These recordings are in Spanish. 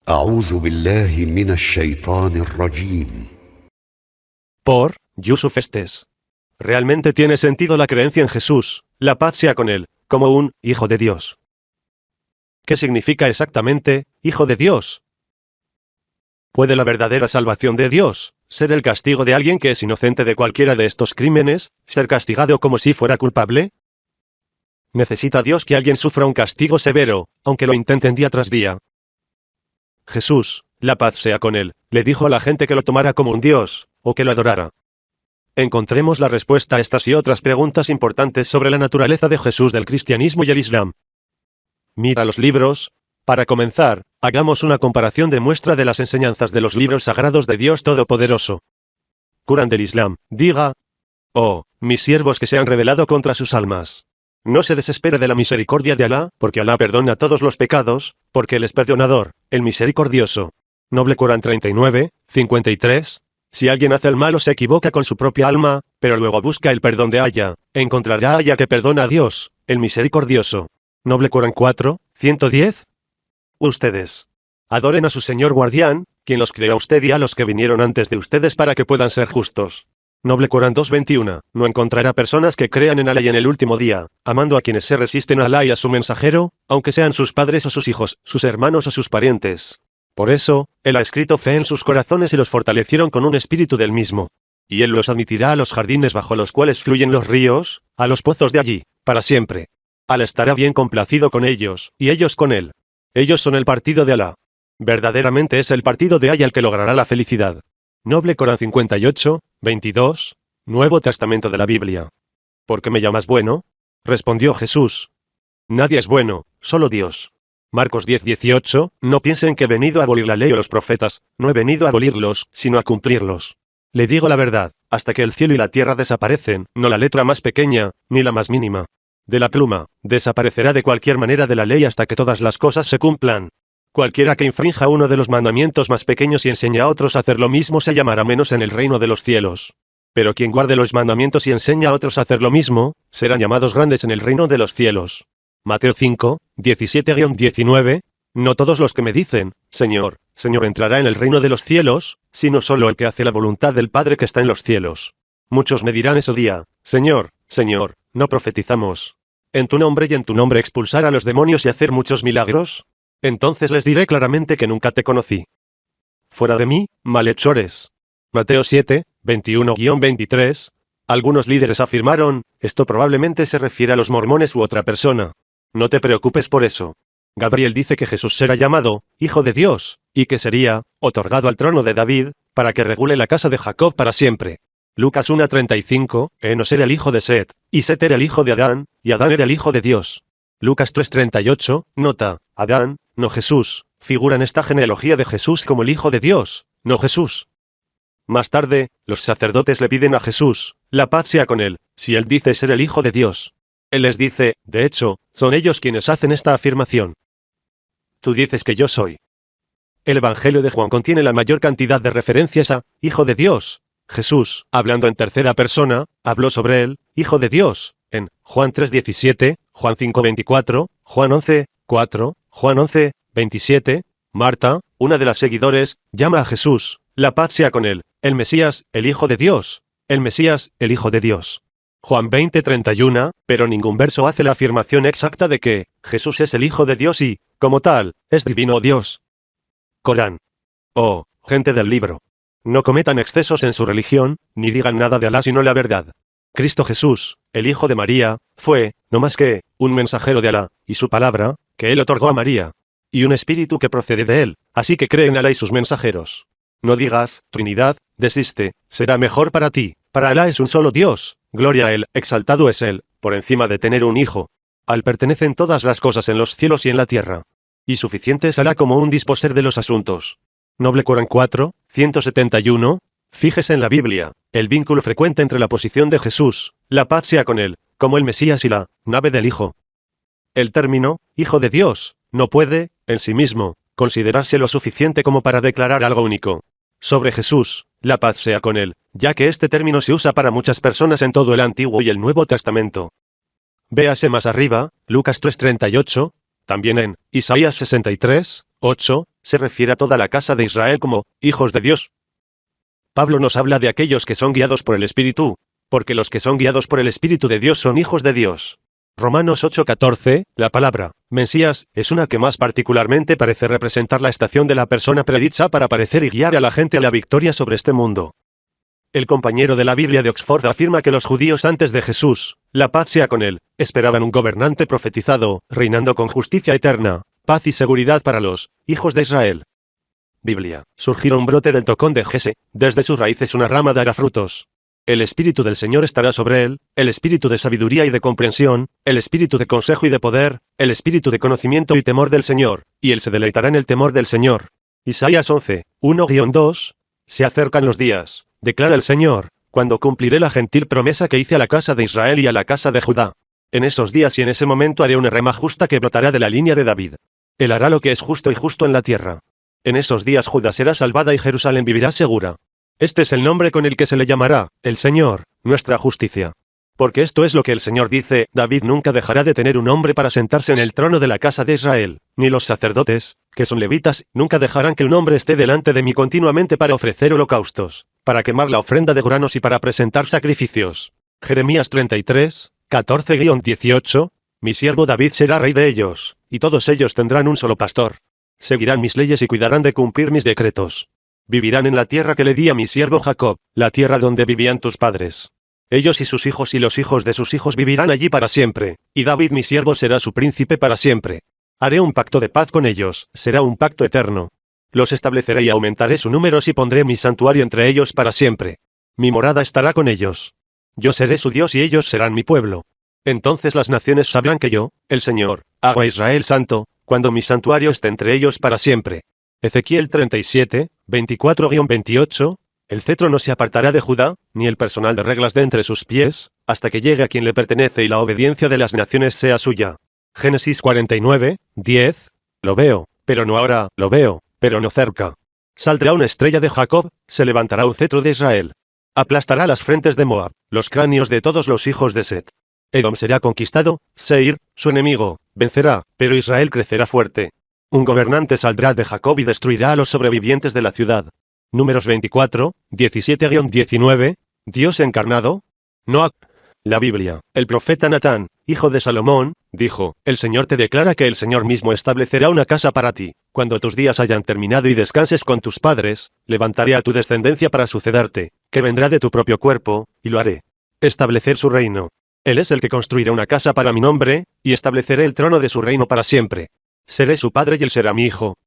أعوذ بالله من الشيطان الرجيم. Por Yusuf Estes. Realmente tiene sentido la creencia en Jesús, la paz sea con él, como un Hijo de Dios. ¿Qué significa exactamente, Hijo de Dios? ¿Puede la verdadera salvación de Dios ser el castigo de alguien que es inocente de cualquiera de estos crímenes, ser castigado como si fuera culpable? ¿Necesita Dios que alguien sufra un castigo severo, aunque lo intenten día tras día? Jesús, la paz sea con él, le dijo a la gente que lo tomara como un Dios, o que lo adorara. Encontremos la respuesta a estas y otras preguntas importantes sobre la naturaleza de Jesús del cristianismo y el Islam. Mira los libros. Para comenzar, hagamos una comparación de muestra de las enseñanzas de los libros sagrados de Dios Todopoderoso. Corán del Islam, diga: Oh, mis siervos que se han rebelado contra sus almas. No se desespere de la misericordia de Alá, porque Alá perdona todos los pecados, porque Él es perdonador, el misericordioso. Noble Corán 39, 53. Si alguien hace el mal o se equivoca con su propia alma, pero luego busca el perdón de Allah, encontrará a Allah que perdona a Dios, el misericordioso. Noble Corán 4, 110. Ustedes adoren a su Señor guardián, quien los creó a usted y a los que vinieron antes de ustedes para que puedan ser justos. Noble Corán 2:21. No encontrará personas que crean en Alá y en el último día, amando a quienes se resisten a Alá y a su mensajero, aunque sean sus padres o sus hijos, sus hermanos o sus parientes. Por eso, Él ha escrito fe en sus corazones y los fortalecieron con un espíritu del mismo. Y Él los admitirá a los jardines bajo los cuales fluyen los ríos, a los pozos de allí, para siempre. Alá estará bien complacido con ellos, y ellos con Él. Ellos son el partido de Alá. Verdaderamente es el partido de Allah el que logrará la felicidad. Noble Corán 58, 22, Nuevo Testamento de la Biblia. ¿Por qué me llamas bueno? Respondió Jesús. Nadie es bueno, solo Dios. Marcos 10, 18, no piensen que he venido a abolir la ley o los profetas, no he venido a abolirlos, sino a cumplirlos. Le digo la verdad, hasta que el cielo y la tierra desaparecen, no la letra más pequeña, ni la más mínima de la pluma, desaparecerá de cualquier manera de la ley hasta que todas las cosas se cumplan. Cualquiera que infrinja uno de los mandamientos más pequeños y enseñe a otros a hacer lo mismo se llamará menos en el reino de los cielos. Pero quien guarde los mandamientos y enseña a otros a hacer lo mismo, serán llamados grandes en el reino de los cielos. Mateo 5, 17-19, no todos los que me dicen, Señor, Señor entrará en el reino de los cielos, sino solo el que hace la voluntad del Padre que está en los cielos. Muchos me dirán ese día, Señor, Señor, ¿no profetizamos en tu nombre y en tu nombre expulsar a los demonios y hacer muchos milagros? Entonces les diré claramente que nunca te conocí. Fuera de mí, malhechores. Mateo 7, 21-23. Algunos líderes afirmaron, esto probablemente se refiere a los mormones u otra persona. No te preocupes por eso. Gabriel dice que Jesús será llamado Hijo de Dios, y que sería otorgado al trono de David, para que regule la casa de Jacob para siempre. Lucas 1:35, Enos era el hijo de Set, y Set era el hijo de Adán, y Adán era el hijo de Dios. Lucas 3:38, nota, Adán, no Jesús, figura en esta genealogía de Jesús como el Hijo de Dios, no Jesús. Más tarde, los sacerdotes le piden a Jesús, la paz sea con él, si él dice ser el Hijo de Dios. Él les dice, de hecho, son ellos quienes hacen esta afirmación. Tú dices que yo soy. El Evangelio de Juan contiene la mayor cantidad de referencias a Hijo de Dios. Jesús, hablando en tercera persona, habló sobre él, Hijo de Dios, en Juan 3:17, Juan 5:24, Juan 11:4, Juan 11:27. Marta, una de las seguidores, llama a Jesús, la paz sea con él, el Mesías, el Hijo de Dios, el Mesías, el Hijo de Dios. Juan 20:31, pero ningún verso hace la afirmación exacta de que Jesús es el Hijo de Dios y, como tal, es divino Dios. Corán. Oh, gente del libro. No cometan excesos en su religión, ni digan nada de Alá sino la verdad. Cristo Jesús, el Hijo de María, fue, no más que, un mensajero de Alá, y su palabra, que Él otorgó a María, y un espíritu que procede de Él, así que cree en Alá y sus mensajeros. No digas, Trinidad, desiste, será mejor para ti, para Alá es un solo Dios, gloria a Él, exaltado es Él, por encima de tener un hijo. Al pertenecen todas las cosas en los cielos y en la tierra. Y suficiente es Alá como un disposer de los asuntos. Noble Corán 4, 171, fíjese en la Biblia, el vínculo frecuente entre la posición de Jesús, la paz sea con él, como el Mesías y la nave del Hijo. El término, Hijo de Dios, no puede, en sí mismo, considerarse lo suficiente como para declarar algo único sobre Jesús, la paz sea con él, ya que este término se usa para muchas personas en todo el Antiguo y el Nuevo Testamento. Véase más arriba, Lucas 3:38, también en Isaías 63, 8, se refiere a toda la casa de Israel como hijos de Dios. Pablo nos habla de aquellos que son guiados por el Espíritu, porque los que son guiados por el Espíritu de Dios son hijos de Dios. Romanos 8:14, la palabra Mesías es una que más particularmente parece representar la estación de la persona predicha para aparecer y guiar a la gente a la victoria sobre este mundo. El compañero de la Biblia de Oxford afirma que los judíos antes de Jesús, la paz sea con él, esperaban un gobernante profetizado, reinando con justicia eterna, paz y seguridad para los hijos de Israel. Biblia. Surgirá un brote del tocón de Jese, desde sus raíces una rama dará frutos. El Espíritu del Señor estará sobre él, el Espíritu de sabiduría y de comprensión, el Espíritu de consejo y de poder, el Espíritu de conocimiento y temor del Señor, y él se deleitará en el temor del Señor. Isaías 11, 1-2. Se acercan los días, declara el Señor, cuando cumpliré la gentil promesa que hice a la casa de Israel y a la casa de Judá. En esos días y en ese momento haré una rama justa que brotará de la línea de David. Él hará lo que es justo y justo en la tierra. En esos días Judá será salvada y Jerusalén vivirá segura. Este es el nombre con el que se le llamará, el Señor, nuestra justicia. Porque esto es lo que el Señor dice, David nunca dejará de tener un hombre para sentarse en el trono de la casa de Israel, ni los sacerdotes, que son levitas, nunca dejarán que un hombre esté delante de mí continuamente para ofrecer holocaustos, para quemar la ofrenda de granos y para presentar sacrificios. Jeremías 33, 14-18, mi siervo David será rey de ellos, y todos ellos tendrán un solo pastor. Seguirán mis leyes y cuidarán de cumplir mis decretos. Vivirán en la tierra que le di a mi siervo Jacob, la tierra donde vivían tus padres. Ellos y sus hijos y los hijos de sus hijos vivirán allí para siempre, y David mi siervo será su príncipe para siempre. Haré un pacto de paz con ellos, será un pacto eterno. Los estableceré y aumentaré su número y pondré mi santuario entre ellos para siempre. Mi morada estará con ellos. Yo seré su Dios y ellos serán mi pueblo. Entonces las naciones sabrán que yo, el Señor, hago a Israel santo, cuando mi santuario esté entre ellos para siempre. Ezequiel 37, 24-28, el cetro no se apartará de Judá, ni el personal de reglas de entre sus pies, hasta que llegue a quien le pertenece y la obediencia de las naciones sea suya. Génesis 49, 10, lo veo, pero no ahora, lo veo, pero no cerca. Saldrá una estrella de Jacob, se levantará un cetro de Israel. Aplastará las frentes de Moab, los cráneos de todos los hijos de Set. Edom será conquistado, Seir, su enemigo, vencerá, pero Israel crecerá fuerte. Un gobernante saldrá de Jacob y destruirá a los sobrevivientes de la ciudad. Números 24, 17-19, Dios encarnado. Noa. La Biblia. El profeta Natán, hijo de Salomón, dijo, el Señor te declara que el Señor mismo establecerá una casa para ti. Cuando tus días hayan terminado y descanses con tus padres, levantaré a tu descendencia para sucederte, que vendrá de tu propio cuerpo, y lo haré. Establecer su reino. Él es el que construirá una casa para mi nombre, y estableceré el trono de su reino para siempre. Seré su padre y él será mi hijo.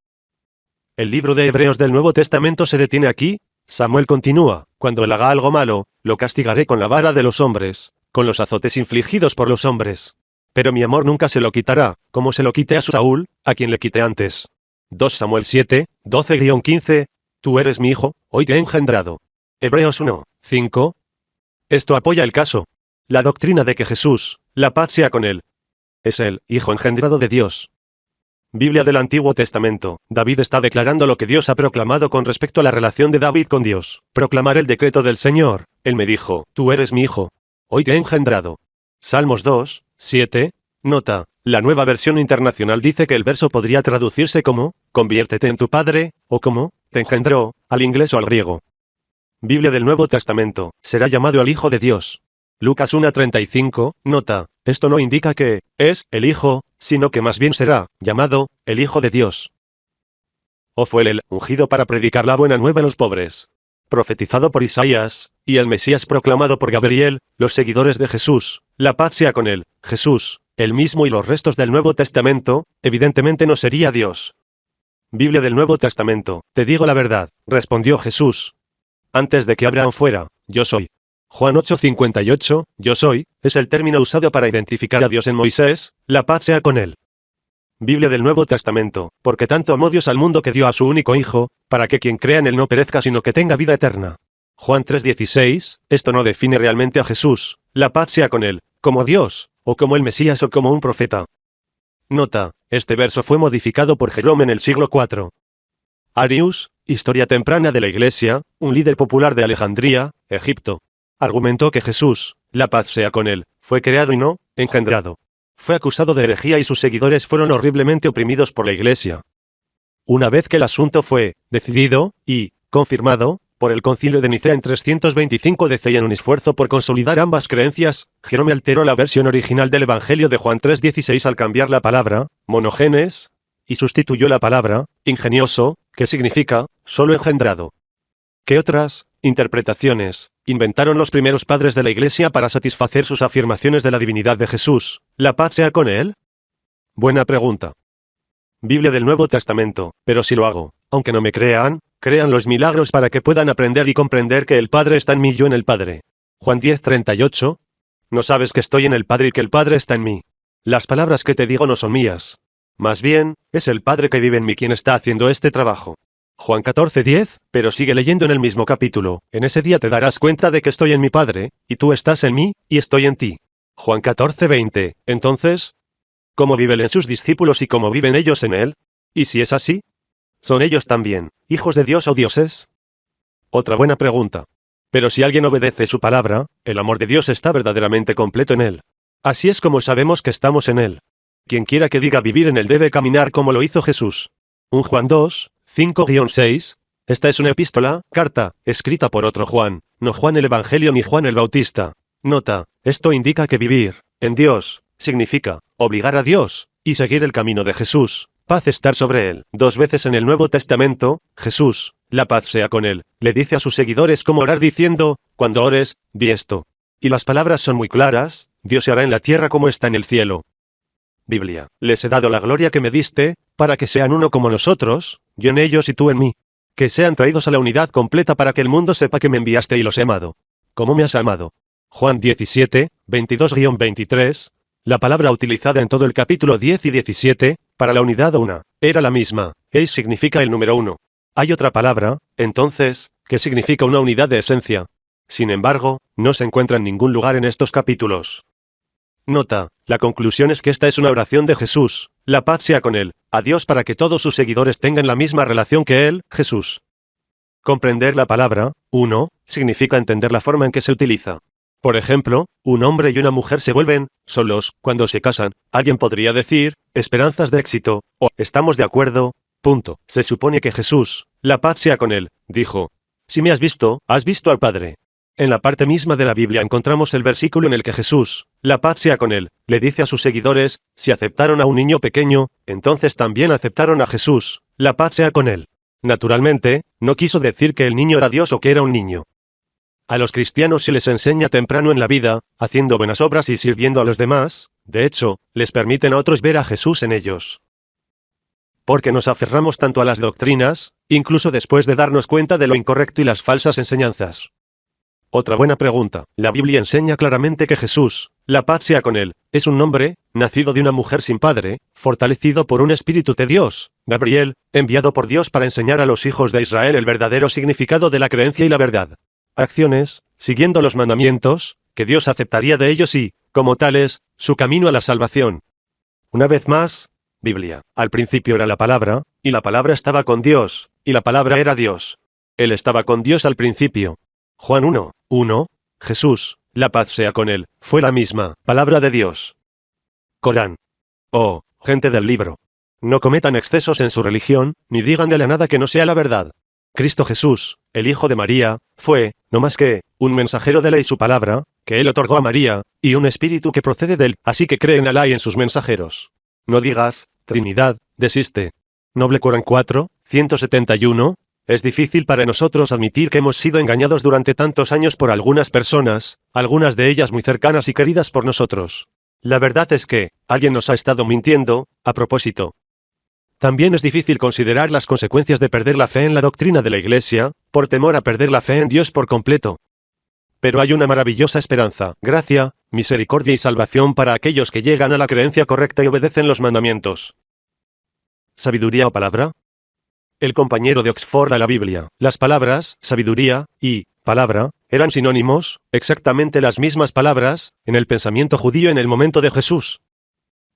El libro de Hebreos del Nuevo Testamento se detiene aquí. Samuel continúa, cuando él haga algo malo, lo castigaré con la vara de los hombres, con los azotes infligidos por los hombres. Pero mi amor nunca se lo quitará, como se lo quité a Saúl, a quien le quité antes. 2 Samuel 7, 12-15, tú eres mi hijo, hoy te he engendrado. Hebreos 1, 5. Esto apoya el caso. La doctrina de que Jesús, la paz sea con él, es el Hijo engendrado de Dios. Biblia del Antiguo Testamento. David está declarando lo que Dios ha proclamado con respecto a la relación de David con Dios. Proclamar el decreto del Señor. Él me dijo, tú eres mi hijo. Hoy te he engendrado. Salmos 2, 7. Nota, la Nueva Versión Internacional dice que el verso podría traducirse como, conviértete en tu padre, o como, te engendró, al inglés o al griego. Biblia del Nuevo Testamento. Será llamado el Hijo de Dios. Lucas 1:35, nota, esto no indica que es el Hijo, sino que más bien será llamado el Hijo de Dios. O fue el ungido para predicar la buena nueva a los pobres. Profetizado por Isaías, y el Mesías proclamado por Gabriel, los seguidores de Jesús, la paz sea con él, Jesús, él mismo y los restos del Nuevo Testamento, evidentemente no sería Dios. Biblia del Nuevo Testamento, te digo la verdad, respondió Jesús. Antes de que Abraham fuera, yo soy. Juan 8:58, yo soy, es el término usado para identificar a Dios en Moisés, la paz sea con él. Biblia del Nuevo Testamento, porque tanto amó Dios al mundo que dio a su único Hijo, para que quien crea en él no perezca sino que tenga vida eterna. Juan 3:16, esto no define realmente a Jesús, la paz sea con él, como Dios, o como el Mesías o como un profeta. Nota, este verso fue modificado por Jerome en el siglo IV. Arius, historia temprana de la Iglesia, un líder popular de Alejandría, Egipto. Argumentó que Jesús, la paz sea con él, fue creado y no engendrado. Fue acusado de herejía y sus seguidores fueron horriblemente oprimidos por la Iglesia. Una vez que el asunto fue decidido y confirmado por el Concilio de Nicea en 325 DC y en un esfuerzo por consolidar ambas creencias, Jerome alteró la versión original del Evangelio de Juan 3:16 al cambiar la palabra monogenes y sustituyó la palabra ingenioso, que significa solo engendrado. ¿Qué otras interpretaciones inventaron los primeros padres de la Iglesia para satisfacer sus afirmaciones de la divinidad de Jesús? La paz sea con él. Buena pregunta. Biblia del Nuevo Testamento, pero si lo hago, aunque no me crean los milagros para que puedan aprender y comprender que el Padre está en mí y yo en el Padre. Juan 10:38. No sabes que estoy en el Padre y que el Padre está en mí. Las palabras que te digo no son mías. Más bien, es el Padre que vive en mí quien está haciendo este trabajo. Juan 14:10, pero sigue leyendo en el mismo capítulo. En ese día te darás cuenta de que estoy en mi Padre, y tú estás en mí, y estoy en ti. Juan 14:20. Entonces, ¿cómo vive él en sus discípulos y cómo viven ellos en él? ¿Y si es así? ¿Son ellos también hijos de Dios o dioses? Otra buena pregunta. Pero si alguien obedece su palabra, el amor de Dios está verdaderamente completo en él. Así es como sabemos que estamos en él. Quien quiera que diga vivir en él debe caminar como lo hizo Jesús. 1 Juan 2, 5-6. Esta es una epístola, carta, escrita por otro Juan, no Juan el Evangelio ni Juan el Bautista. Nota, esto indica que vivir en Dios significa obligar a Dios y seguir el camino de Jesús. Paz estar sobre él. 2 veces en el Nuevo Testamento, Jesús, la paz sea con él, le dice a sus seguidores cómo orar diciendo, cuando ores, di esto. Y las palabras son muy claras, Dios se hará en la tierra como está en el cielo. Biblia, les he dado la gloria que me diste, para que sean uno como nosotros, yo en ellos y tú en mí. Que sean traídos a la unidad completa para que el mundo sepa que me enviaste y los he amado. ¿Cómo me has amado? Juan 17, 22-23. La palabra utilizada en todo el capítulo 10 y 17, para la unidad una, era la misma. Eis significa el número 1. Hay otra palabra, entonces, que significa una unidad de esencia. Sin embargo, no se encuentra en ningún lugar en estos capítulos. Nota, la conclusión es que esta es una oración de Jesús, la paz sea con él, a Dios para que todos sus seguidores tengan la misma relación que él, Jesús. Comprender la palabra, 1, significa entender la forma en que se utiliza. Por ejemplo, un hombre y una mujer se vuelven solos cuando se casan. Alguien podría decir, esperanzas de éxito, o estamos de acuerdo, punto. Se supone que Jesús, la paz sea con él, dijo, si me has visto al Padre. En la parte misma de la Biblia encontramos el versículo en el que Jesús, la paz sea con él, le dice a sus seguidores, si aceptaron a un niño pequeño, entonces también aceptaron a Jesús, la paz sea con él. Naturalmente, no quiso decir que el niño era Dios o que era un niño. A los cristianos se les enseña temprano en la vida, haciendo buenas obras y sirviendo a los demás, de hecho, les permiten a otros ver a Jesús en ellos. Porque nos aferramos tanto a las doctrinas, incluso después de darnos cuenta de lo incorrecto y las falsas enseñanzas. Otra buena pregunta. La Biblia enseña claramente que Jesús, la paz sea con él, es un hombre, nacido de una mujer sin padre, fortalecido por un espíritu de Dios, Gabriel, enviado por Dios para enseñar a los hijos de Israel el verdadero significado de la creencia y la verdad. Acciones, siguiendo los mandamientos, que Dios aceptaría de ellos y, como tales, su camino a la salvación. Una vez más, Biblia. Al principio era la palabra, y la palabra estaba con Dios, y la palabra era Dios. Él estaba con Dios al principio. Juan 1:1. Jesús, la paz sea con él, fue la misma palabra de Dios. Corán. Oh, gente del libro. No cometan excesos en su religión, ni digan de la nada que no sea la verdad. Cristo Jesús, el Hijo de María, fue, no más que, un mensajero de la y su palabra, que él otorgó a María, y un espíritu que procede de él, así que cree en Alá y en sus mensajeros. No digas, Trinidad, desiste. Noble Corán 4, 171. Es difícil para nosotros admitir que hemos sido engañados durante tantos años por algunas personas, algunas de ellas muy cercanas y queridas por nosotros. La verdad es que, alguien nos ha estado mintiendo, a propósito. También es difícil considerar las consecuencias de perder la fe en la doctrina de la Iglesia, por temor a perder la fe en Dios por completo. Pero hay una maravillosa esperanza, gracia, misericordia y salvación para aquellos que llegan a la creencia correcta y obedecen los mandamientos. ¿Sabiduría o palabra? El compañero de Oxford a la Biblia. Las palabras, sabiduría, y palabra, eran sinónimos, exactamente las mismas palabras, en el pensamiento judío en el momento de Jesús.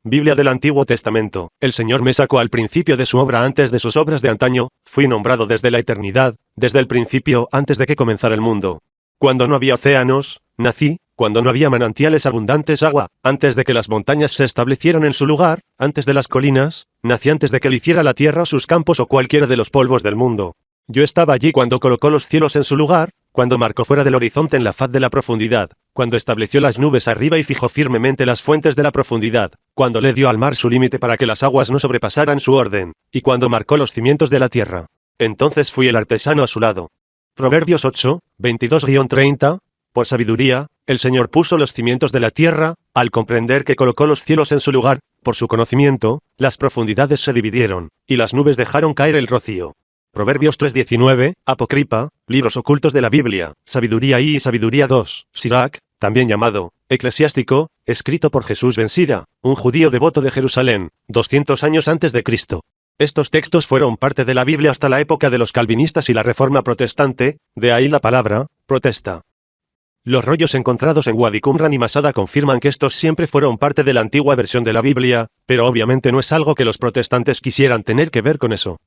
Biblia del Antiguo Testamento. El Señor me sacó al principio de su obra antes de sus obras de antaño, fui nombrado desde la eternidad, desde el principio antes de que comenzara el mundo. Cuando no había océanos, nací, cuando no había manantiales abundantes agua, antes de que las montañas se establecieran en su lugar, antes de las colinas, Nací antes de que él hiciera la tierra, sus campos o cualquiera de los polvos del mundo. Yo estaba allí cuando colocó los cielos en su lugar, cuando marcó fuera del horizonte en la faz de la profundidad, cuando estableció las nubes arriba y fijó firmemente las fuentes de la profundidad, cuando le dio al mar su límite para que las aguas no sobrepasaran su orden, y cuando marcó los cimientos de la tierra. Entonces fui el artesano a su lado. Proverbios 8, 22-30. Por sabiduría, el Señor puso los cimientos de la tierra, al comprender que colocó los cielos en su lugar, por su conocimiento, las profundidades se dividieron, y las nubes dejaron caer el rocío. Proverbios 3:19, Apócrifa, libros ocultos de la Biblia, Sabiduría I y Sabiduría II, Sirach, también llamado Eclesiástico, escrito por Jesús ben Sira, un judío devoto de Jerusalén, 200 años antes de Cristo. Estos textos fueron parte de la Biblia hasta la época de los calvinistas y la Reforma protestante, de ahí la palabra protesta. Los rollos encontrados en Wadi Qumran y Masada confirman que estos siempre fueron parte de la antigua versión de la Biblia, pero obviamente no es algo que los protestantes quisieran tener que ver con eso.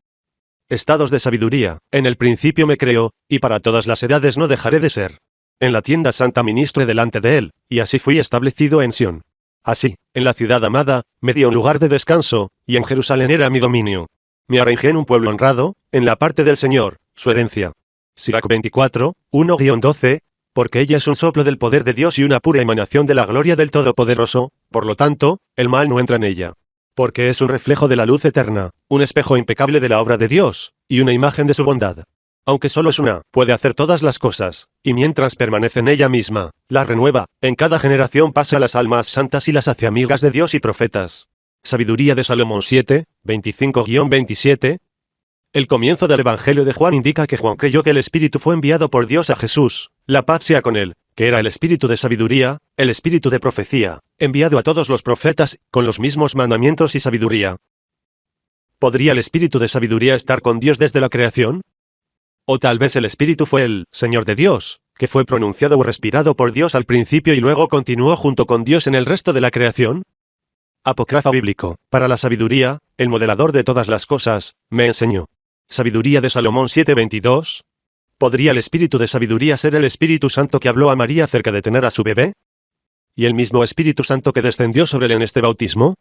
Estados de sabiduría. En el principio me creó, y para todas las edades no dejaré de ser. En la tienda santa ministré delante de él, y así fui establecido en Sión. Así, en la ciudad amada, me dio un lugar de descanso, y en Jerusalén era mi dominio. Me arranjé en un pueblo honrado, en la parte del Señor, su herencia. Sirach 24, 1-12, porque ella es un soplo del poder de Dios y una pura emanación de la gloria del Todopoderoso, por lo tanto, el mal no entra en ella. Porque es un reflejo de la luz eterna, un espejo impecable de la obra de Dios, y una imagen de su bondad. Aunque solo es una, puede hacer todas las cosas, y mientras permanece en ella misma, la renueva, en cada generación pasa a las almas santas y las hace amigas de Dios y profetas. Sabiduría de Salomón 7, 25-27. El comienzo del Evangelio de Juan indica que Juan creyó que el Espíritu fue enviado por Dios a Jesús, la paz sea con él, que era el Espíritu de sabiduría, el Espíritu de profecía, enviado a todos los profetas, con los mismos mandamientos y sabiduría. ¿Podría el Espíritu de sabiduría estar con Dios desde la creación? O tal vez el Espíritu fue el Señor de Dios, que fue pronunciado o respirado por Dios al principio y luego continuó junto con Dios en el resto de la creación. Apócrifo bíblico. Para la sabiduría, el modelador de todas las cosas, me enseñó. Sabiduría de Salomón 7:22. ¿Podría el Espíritu de sabiduría ser el Espíritu Santo que habló a María acerca de tener a su bebé? ¿Y el mismo Espíritu Santo que descendió sobre él en este bautismo?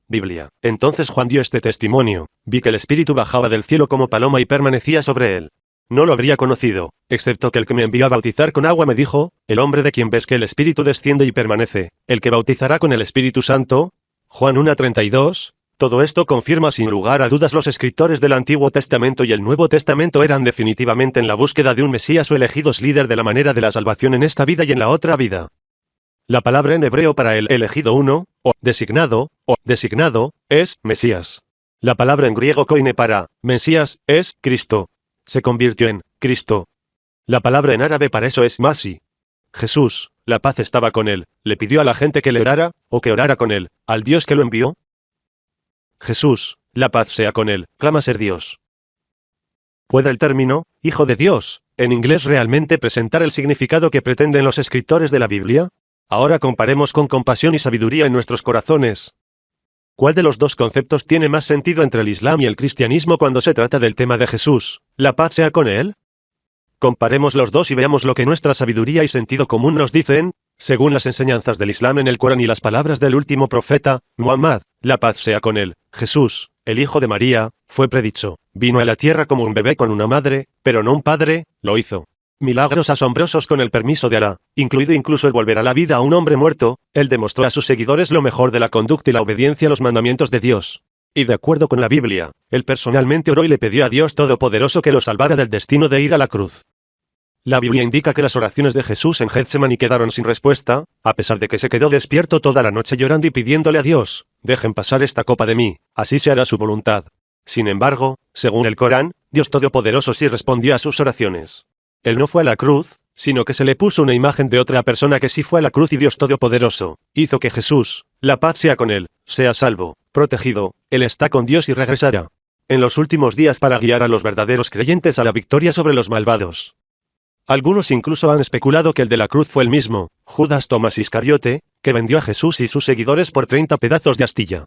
Biblia. Entonces Juan dio este testimonio: vi que el Espíritu bajaba del cielo como paloma y permanecía sobre él. No lo habría conocido, excepto que el que me envió a bautizar con agua me dijo: el hombre de quien ves que el Espíritu desciende y permanece, el que bautizará con el Espíritu Santo. Juan 1:32. Todo esto confirma sin lugar a dudas los escritores del Antiguo Testamento y el Nuevo Testamento eran definitivamente en la búsqueda de un Mesías o elegidos líder de la manera de la salvación en esta vida y en la otra vida. La palabra en hebreo para el elegido uno, o designado, es Mesías. La palabra en griego koine para Mesías es Cristo. Se convirtió en Cristo. La palabra en árabe para eso es Masi. Jesús, la paz estaba con él, le pidió a la gente que le orara, o que orara con él, al Dios que lo envió. Jesús, la paz sea con él, clama ser Dios. ¿Puede el término, Hijo de Dios, en inglés realmente presentar el significado que pretenden los escritores de la Biblia? Ahora comparemos con compasión y sabiduría en nuestros corazones. ¿Cuál de los dos conceptos tiene más sentido entre el Islam y el cristianismo cuando se trata del tema de Jesús, la paz sea con él? Comparemos los dos y veamos lo que nuestra sabiduría y sentido común nos dicen, según las enseñanzas del Islam en el Corán y las palabras del último profeta, Muhammad, la paz sea con él. Jesús, el hijo de María, fue predicho, vino a la tierra como un bebé con una madre, pero no un padre, lo hizo. Milagros asombrosos con el permiso de Alá, incluido incluso el volver a la vida a un hombre muerto, él demostró a sus seguidores lo mejor de la conducta y la obediencia a los mandamientos de Dios. Y de acuerdo con la Biblia, él personalmente oró y le pidió a Dios Todopoderoso que lo salvara del destino de ir a la cruz. La Biblia indica que las oraciones de Jesús en Getsemaní quedaron sin respuesta, a pesar de que se quedó despierto toda la noche llorando y pidiéndole a Dios: dejen pasar esta copa de mí, así se hará su voluntad. Sin embargo, según el Corán, Dios Todopoderoso sí respondió a sus oraciones. Él no fue a la cruz, sino que se le puso una imagen de otra persona que sí fue a la cruz y Dios Todopoderoso hizo que Jesús, la paz sea con él, sea salvo, protegido, él está con Dios y regresará en los últimos días para guiar a los verdaderos creyentes a la victoria sobre los malvados. Algunos incluso han especulado que el de la cruz fue el mismo, Judas Tomás Iscariote, que vendió a Jesús y sus seguidores por 30 pedazos de astilla.